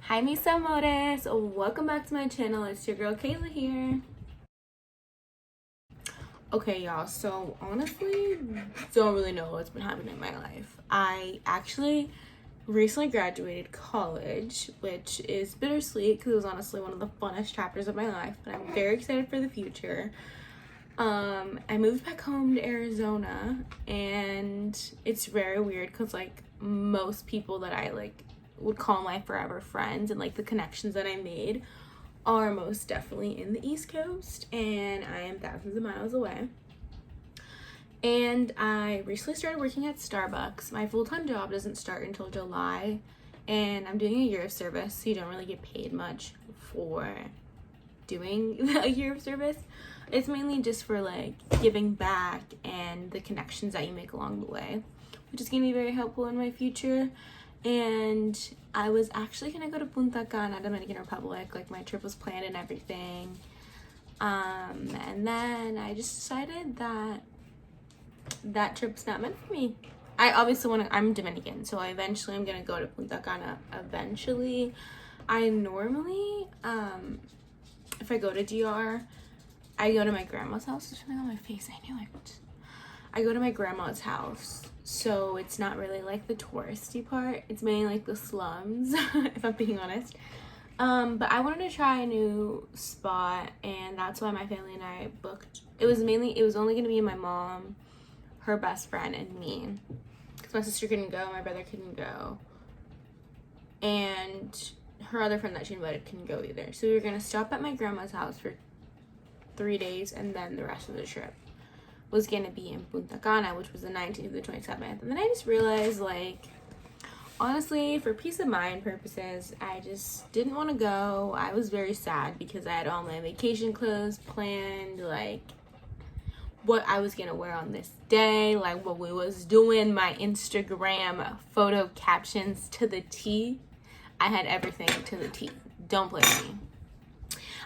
Hi mis amores, welcome back to my channel. It's your girl Kayla here. Okay y'all, so honestly don't really know what's been happening in my life. I actually recently graduated college, which is bittersweet because it was honestly one of the funnest chapters of my life, but I'm very excited for the future. I moved back home to Arizona, and it's very weird because like most people that I would call my forever friends and like the connections that I made are most definitely in the East Coast, and I am thousands of miles away. And I recently started working at Starbucks. My full-time job doesn't start until July, and I'm doing a year of service, so you don't really get paid much for doing a year of service. It's mainly just for like giving back and the connections that you make along the way, which is gonna be very helpful in my future. And I was actually gonna go to Punta Cana, Dominican Republic. Like my trip was planned and everything. And then I just decided that that trip's not meant for me. I obviously I'm Dominican, so eventually I'm gonna go to Punta Cana eventually. I normally, if I go to DR, I go to my grandma's house. There's something on my face. I go to my grandma's house, so it's not really like the touristy part. It's mainly like the slums, if I'm being honest. But I wanted to try a new spot, and that's why my family and I booked. It was only gonna be my mom, her best friend, and me, because my sister couldn't go, my brother couldn't go, and her other friend that she invited couldn't go either. So we were gonna stop at my grandma's house for 3 days, and then the rest of the trip was gonna be in Punta Cana, which was the 19th to the 27th. And then I just realized, like, honestly, for peace of mind purposes, I just didn't want to go. I was very sad because I had all my vacation clothes planned, like what I was gonna wear on this day, like what we was doing, my Instagram photo captions to the T. I had everything to the T. Don't play with me.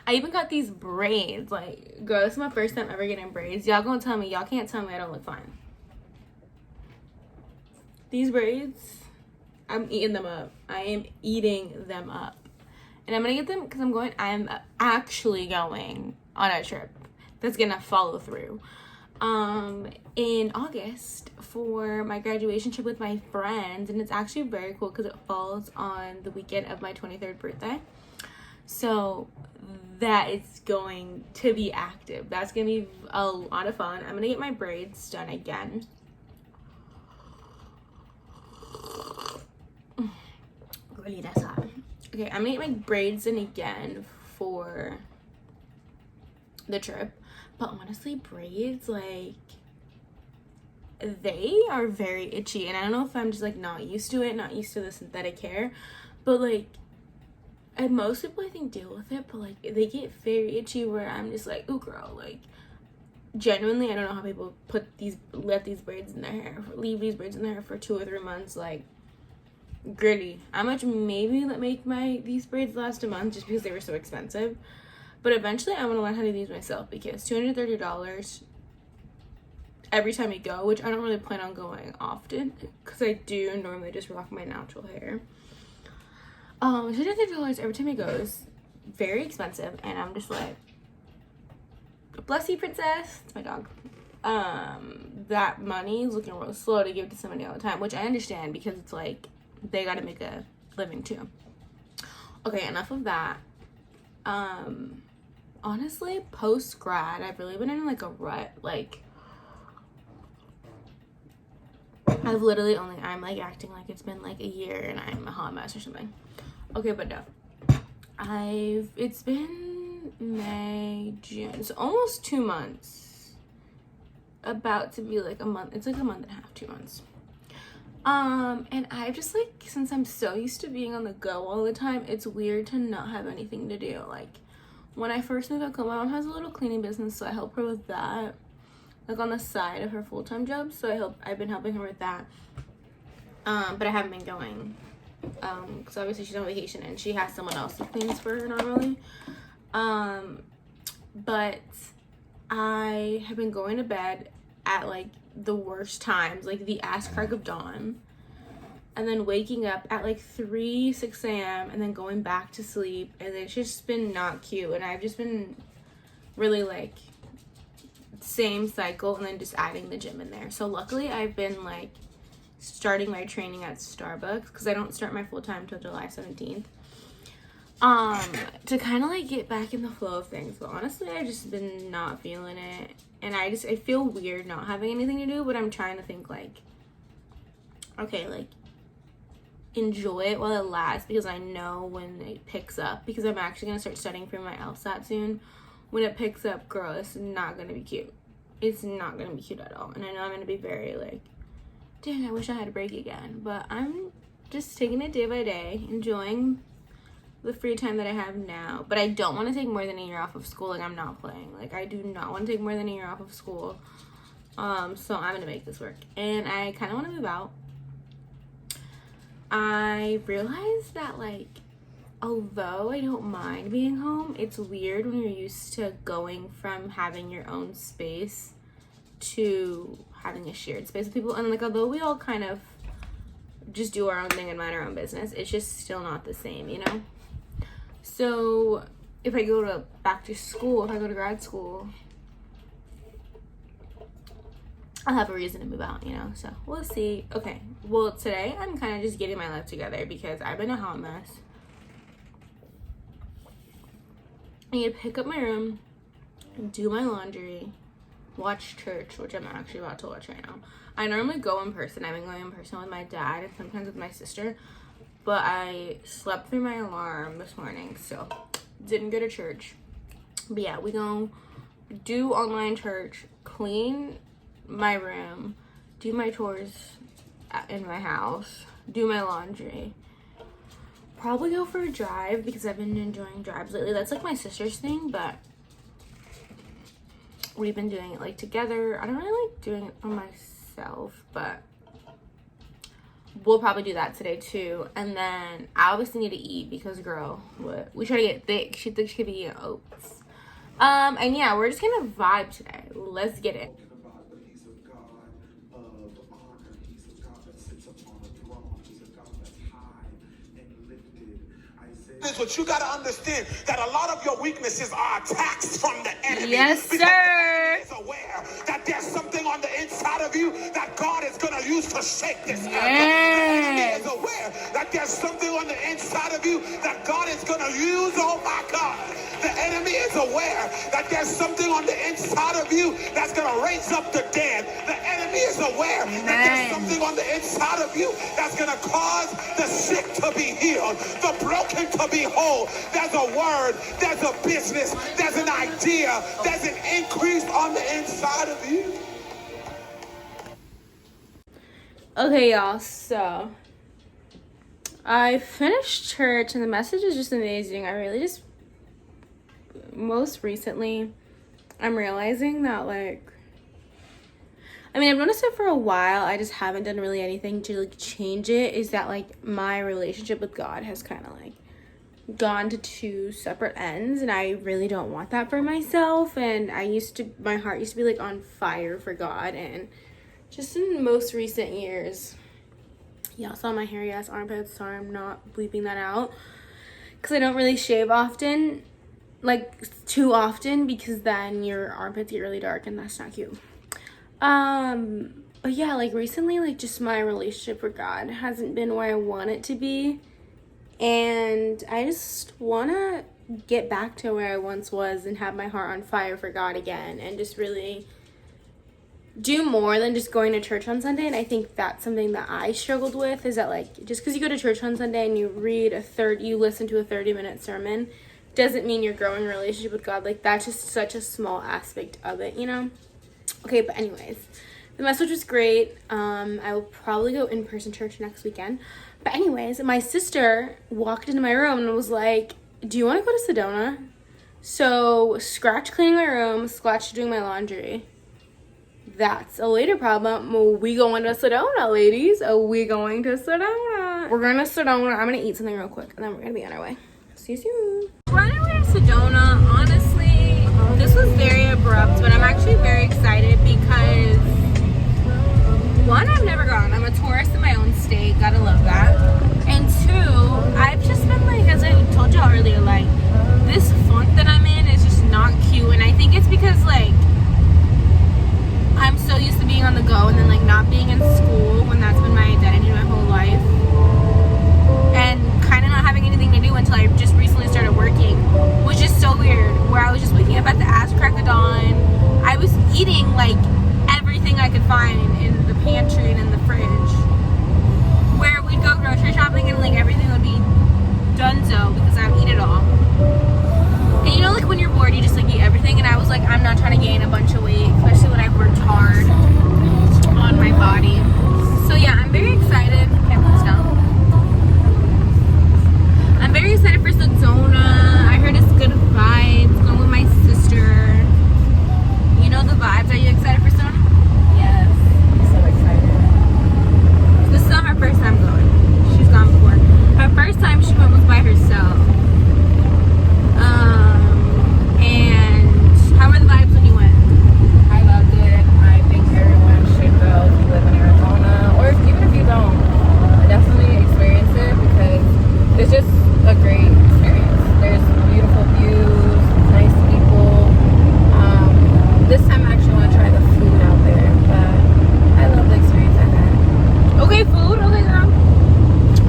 I even got these braids. Like, girl, this is my first time ever getting braids. Y'all gonna tell me, y'all can't tell me I don't look fine. These braids, I'm eating them up. I am eating them up. And I'm gonna get them because I'm actually going on a trip that's gonna follow through. In August for my graduation trip with my friends, and it's actually very cool because it falls on the weekend of my 23rd birthday. So that is going to be active. That's gonna be a lot of fun. I'm gonna get my braids done again. Really, that's hot. Okay, I'm gonna get my braids in again for the trip. But honestly, braids, like, they are very itchy, and I don't know if I'm just like not used to it, not used to the synthetic hair, but like, and most people I think deal with it, but like they get very itchy where I'm just like, ooh girl, like genuinely I don't know how people let these braids in their hair, leave these braids in their hair for 2 or 3 months. Like, gritty. How much maybe let make these braids last a month just because they were so expensive. But eventually I'm gonna learn how to do these myself, because $230 every time you go, which I don't really plan on going often because I do normally just rock my natural hair. $230 every time he goes, very expensive, and I'm just like, bless you, princess. It's my dog. That money is looking real slow to give to somebody all the time, which I understand because it's like they gotta make a living too. Okay, enough of that. Honestly, post-grad, I've really been in like a rut. Like, I'm like acting like it's been like a year and I'm a hot mess or something. Okay, but no. It's been May, June, so almost 2 months. About to be like a month. It's like a month and a half, 2 months. And I've just like, since I'm so used to being on the go all the time, it's weird to not have anything to do. Like, when I first moved back home, my mom has a little cleaning business, so I help her with that, like on the side of her full-time job. So I've been helping her with that. But I haven't been going, because obviously she's on vacation and she has someone else who cleans for her normally. But I have been going to bed at like the worst times, like the ass crack of dawn, and then waking up at like 6 a.m. and then going back to sleep, and it's just been not cute. And I've just been really like same cycle, and then just adding the gym in there. So luckily I've been like starting my training at Starbucks, because I don't start my full-time till July 17th, to kind of like get back in the flow of things. But honestly, I've just been not feeling it, and I feel weird not having anything to do. But I'm trying to think like, okay, like enjoy it while it lasts, because I know when it picks up, because I'm actually gonna start studying for my LSAT soon. When it picks up, girl, it's not gonna be cute. It's not gonna be cute at all. And I know I'm gonna be very like, dang, I wish I had a break again. But I'm just taking it day by day, enjoying the free time that I have now. But I don't want to take more than a year off of school. Like, I'm not playing. Like, I do not want to take more than a year off of school. So I'm gonna make this work. And I kind of want to move out. I realized that, like, although I don't mind being home, it's weird when you're used to going from having your own space to having a shared space with people. And like, although we all kind of just do our own thing and mind our own business, it's just still not the same, you know? So if I go back to school, if I go to grad school, I'll have a reason to move out, you know? So we'll see. Okay, well, today I'm kind of just getting my life together, because I've been a hot mess. I need to pick up my room, do my laundry, watch church, which I'm actually about to watch right now. I normally go in person. I've been going in person with my dad and sometimes with my sister, but I slept through my alarm this morning, so didn't go to church. But yeah, we gonna do online church, clean my room, do my chores in my house, do my laundry, probably go for a drive, because I've been enjoying drives lately. That's like my sister's thing, but we've been doing it like together. I don't really like doing it for myself, but we'll probably do that today too. And then I obviously need to eat, because girl, what, we try to get thick. She thinks she could be eating oats. And yeah, we're just gonna vibe today. Let's get it. But you got to understand that a lot of your weaknesses are attacks from the enemy. Yes, sir. The enemy is aware that there's something on the inside of you that God is going to use to shake this earth. The enemy is aware that there's something on the inside of you that God is going to use. Oh my God. The enemy is aware that there's something on the inside of you that's going to raise up the dead. The enemy is aware that there's something on the inside of you that's going to cause the sick to be healed, the broken to be whole. There's a word, there's a business, there's an idea, there's an increase on the inside of you. Okay, y'all, so I finished church and the message is just amazing. I really just, most recently, I'm realizing that, like, I mean, I've noticed it for a while, I just haven't done really anything to like change it, is that like my relationship with God has kind of like gone to two separate ends, and I really don't want that for myself. And my heart used to be like on fire for God, and just in the most recent years, y'all saw my hairy ass armpits. Sorry, I'm not bleeping that out, because I don't really shave often, like too often, because then your armpits get really dark and that's not cute. But yeah, like recently, like just my relationship with God hasn't been where I want it to be, and I just want to get back to where I once was and have my heart on fire for God again, and just really do more than just going to church on Sunday. And I think that's something that I struggled with, is that like, just because you go to church on Sunday and you listen to a 30-minute sermon doesn't mean you're growing a relationship with God. Like, that's just such a small aspect of it, you know? Okay, but anyways, the message was great. I will probably go in-person church next weekend. But anyways, my sister walked into my room and was like, do you want to go to Sedona? So, scratch cleaning my room, scratch doing my laundry. That's a later problem. We going to Sedona, ladies. We going to Sedona. We're going to Sedona. I'm going to eat something real quick, and then we're going to be on our way. See you soon. We're on our way to Sedona. Honestly, this was very abrupt, but I'm actually very excited because one, I've never gone. I'm a tourist in my own state. Gotta love that. And two, I've just been like, as I told y'all earlier, like, this funk that I'm in is just not cute. And I think it's because, like, I'm so used to being on the go and then, like, not being in school when that's been my identity my whole life. And kind of not having anything to do until I just recently started working, which is so weird, where I was just waking up at the ass crack of dawn. I was eating, like, everything I could find in the pantry and in the fridge, where we'd go grocery shopping and, like, everything would be donezo because I would eat it all. And you know, like, when you're bored, you just, like, eat everything, and I was like, I'm not trying to gain a bunch of weight, especially when I've worked hard on my body. So yeah, I'm very excited. Can't put this down. I'm very excited for Sedona. I heard it's good vibes. Going with my sister. You know the vibes. Are you excited for Sedona? Yes, I'm so excited. This is not her first time going. She's gone before. Her first time she went was by herself. And how were the vibes when you went? I loved it. I think everyone should go if you live in Arizona, or even if you don't, definitely experience it because it's just a great experience. There's beautiful views, nice people. This time I actually want to try the food out there, but I love the experience I had. Okay, food. Okay, girl.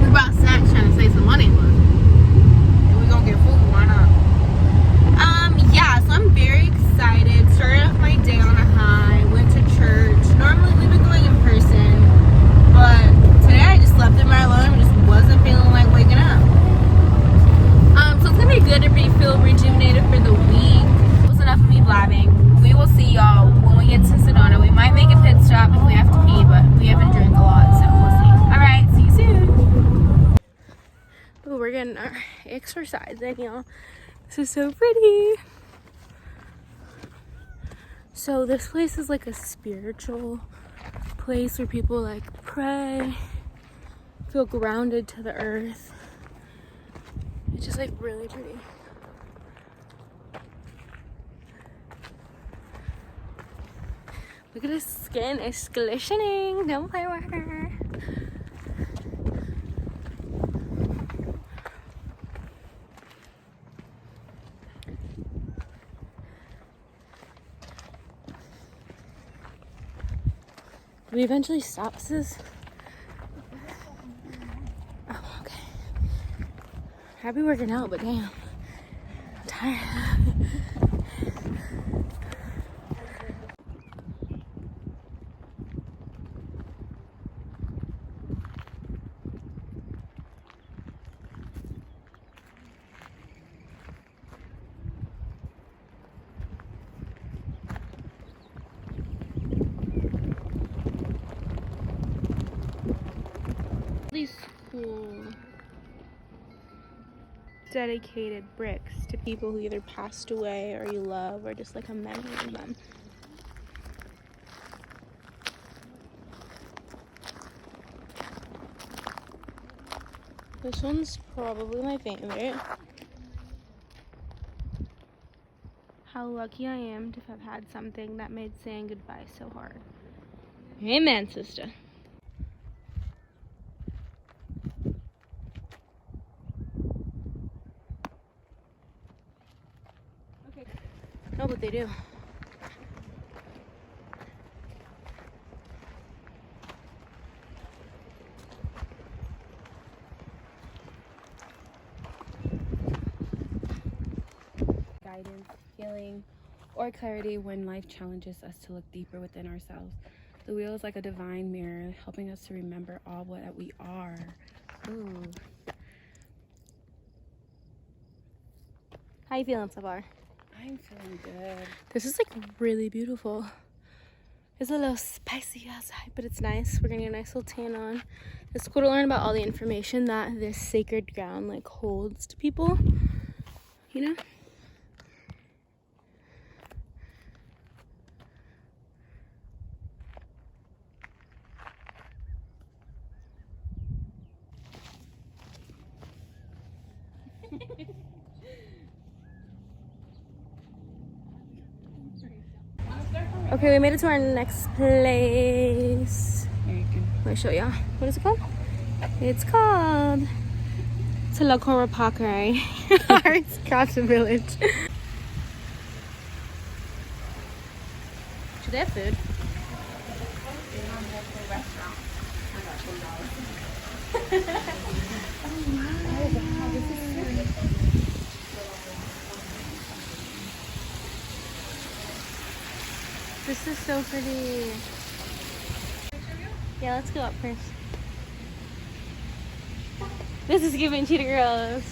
We brought snacks trying to save some money, but if we gonna get food, why not? Yeah, so I'm very excited. Started off my day on a high, went to church. Normally we've been going in person, but today I just slept in my alarm and just wasn't feeling like waking up. So it's gonna be good to feel rejuvenated for the week. It was enough of me blabbing. We will see y'all when we get to Sedona. We might make a pit stop if we have to pee, but we haven't drank a lot, so we'll see. Alright, see you soon. Ooh, we're getting our exercise in, y'all. This is so pretty. So this place is like a spiritual place where people like pray, feel grounded to the earth. It's just like really pretty. Look at his skin, it's glistening. Don't play with her. We eventually stop this. Oh, okay. Happy working out, but damn, I'm tired. These cool dedicated bricks to people who either passed away or you love, or just like a memory of them. This one's probably my favorite. How lucky I am to have had something that made saying goodbye so hard. Amen, sister. No, but they do. Guidance, healing, or clarity when life challenges us to look deeper within ourselves. The wheel is like a divine mirror, helping us to remember all that we are. Ooh. How you feeling so far? I'm feeling good. This is like really beautiful. It's a little spicy outside, but it's nice. We're gonna get a nice little tan on. It's cool to learn about all the information that this sacred ground like holds to people, you know? Okay, we made it to our next place. Let me show y'all. What is it called? It's called Telakora Pakai. Arts Craft Village. Should they have food? This is so pretty. Yeah, let's go up first. This is giving Cheetah Girls.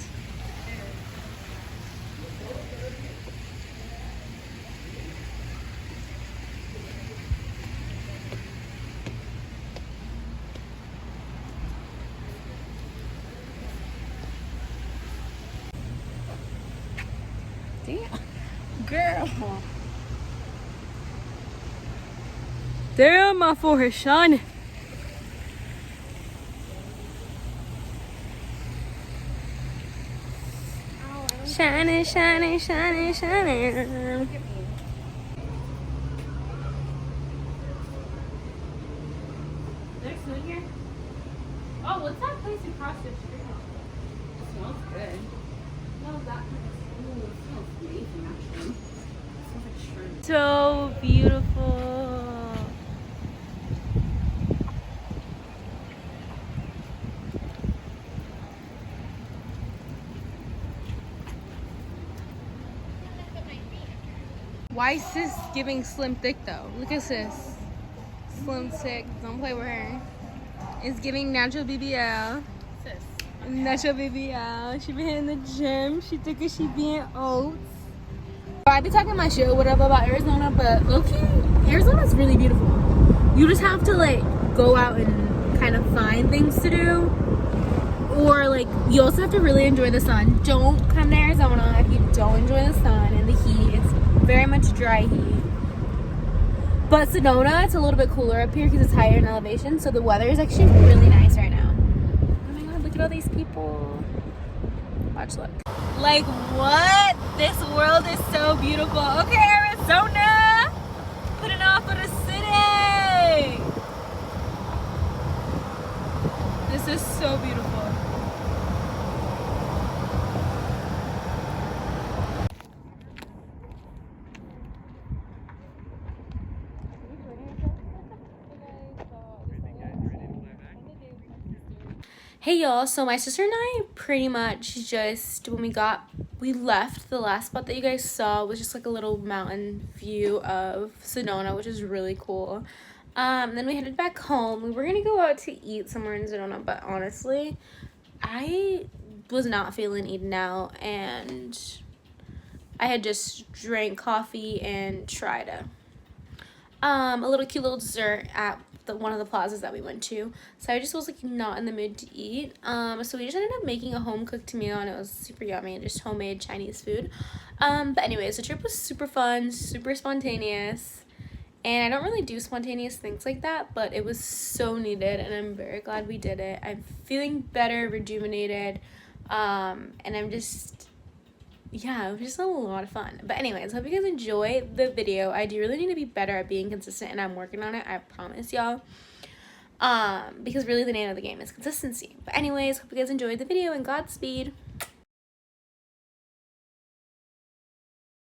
Damn. Girl. Damn, my forehead shining. Shining, shining, shining, shining. There's food here? Oh, what's that place across the street? It smells good. No, that place. Ooh, it smells amazing, actually. It smells like shrimp. So beautiful. Why is sis giving slim thick though? Look at sis. Slim thick. Don't play with her. It's giving natural BBL. Sis. Natural BBL. She been hitting the gym. She think she being oats. I be talking my shit or whatever about Arizona, but low-key, Arizona's really beautiful. You just have to like go out and kind of find things to do. Or like you also have to really enjoy the sun. Don't come to Arizona if you don't enjoy the sun and the heat. It's very much dry heat. But Sedona, it's a little bit cooler up here because it's higher in elevation, so the weather is actually really nice right now. Oh my god, look at all these people. Watch, look. Like what? This world is so beautiful. Okay, Arizona, putting off for the city. This is so beautiful. Hey y'all, so my sister and I pretty much just, we left, the last spot that you guys saw was just like a little mountain view of Sedona, which is really cool. Then we headed back home. We were gonna go out to eat somewhere in Sedona, but honestly, I was not feeling eating out, and I had just drank coffee and tried a little cute little dessert at one of the plazas that we went to, so I just was like not in the mood to eat. So we just ended up making a home cooked meal, and it was super yummy, just homemade Chinese food. But anyways, the trip was super fun, super spontaneous, and I don't really do spontaneous things like that, but it was so needed, and I'm very glad we did it. I'm feeling better, rejuvenated, and I'm just, yeah, it was just a lot of fun. But anyways, hope you guys enjoy the video. I do really need to be better at being consistent, and I'm working on it, I promise y'all. Because really the name of the game is consistency. But anyways, hope you guys enjoyed the video, and Godspeed.